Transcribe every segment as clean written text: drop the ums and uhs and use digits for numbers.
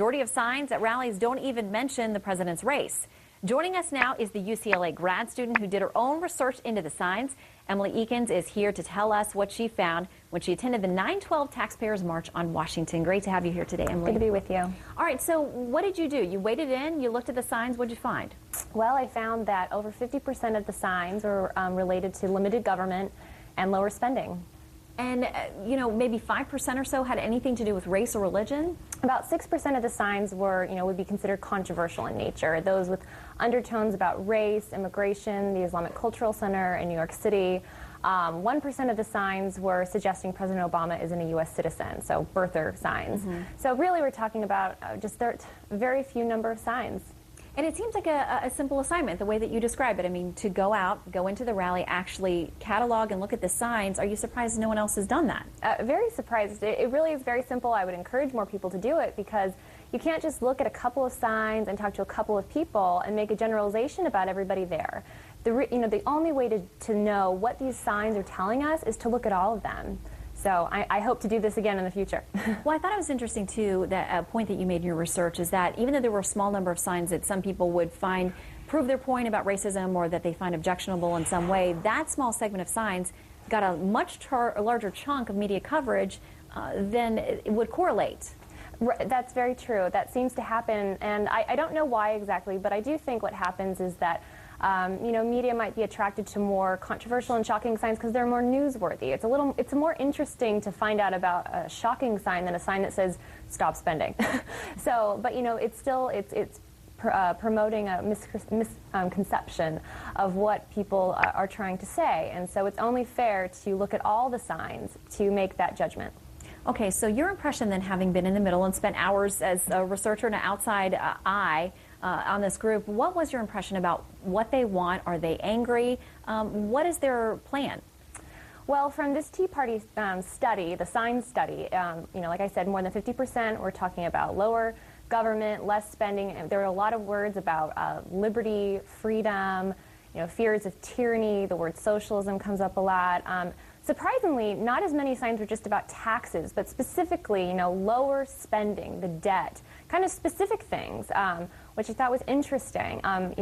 Majority of signs at rallies don't even mention the president's race. Joining us now is the UCLA grad student who did her own research into the signs. Emily Ekins is here to tell us what she found when she attended the 9/12 Taxpayers March on Washington. Great to have you here today, Emily. Good to be with you. All right, so what did you do? You waded in, you looked at the signs, what did you find? Well, I found that over 50% of the signs were related to limited government and lower spending. And, maybe 5% or so had anything to do with race or religion? About 6% of the signs were, would be considered controversial in nature. Those with undertones about race, immigration, the Islamic Cultural Center in New York City. 1% of the signs were suggesting President Obama isn't a U.S. citizen, so birther signs. So really we're talking about just a very few number of signs. And it seems like a simple assignment, the way that you describe it. I mean, to go out, go into the rally, actually catalog and look at the signs. Are you surprised no one else has done that? Very surprised. It really is very simple. I would encourage more people to do it because you can't just look at a couple of signs and talk to a couple of people and make a generalization about everybody there. The only way to know what these signs are telling us is to look at all of them. So I hope to do this again in the future. Well, I thought it was interesting, too, that point that you made in your research is that even though there were a small number of signs that some people would prove their point about racism or that they find objectionable in some way, that small segment of signs got a much larger chunk of media coverage than it would correlate. That's very true. That seems to happen, and I don't know why exactly, but I do think what happens is that media might be attracted to more controversial and shocking signs because they're more newsworthy. It's more interesting to find out about a shocking sign than a sign that says stop spending. But it's promoting a misconception of what people are trying to say, and so it's only fair to look at all the signs to make that judgment. Okay, so your impression then, having been in the middle and spent hours as a researcher and an outside eye on this group, what was your impression about what they want? Are they angry? What is their plan? Well, from this Tea Party study, the signs study, like I said, more than 50% were talking about lower government, less spending. There were a lot of words about liberty, freedom, fears of tyranny. The word socialism comes up a lot. Surprisingly, not as many signs were just about taxes, but specifically, lower spending, the debt, kind of specific things, which I thought was interesting.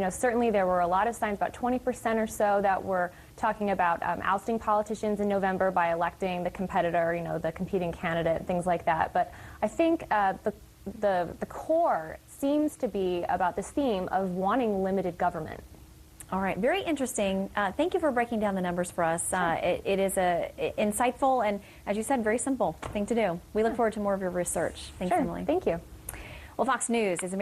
Certainly there were a lot of signs, about 20% or so, that were talking about ousting politicians in November by electing the competitor, the competing candidate, things like that. But I think the core seems to be about this theme of wanting limited government. All right, very interesting. Thank you for breaking down the numbers for us. Sure. It is insightful and, as you said, very simple thing to do. We look forward to more of your research. Thanks, Sure. Emily. Thank you. Well, Fox News is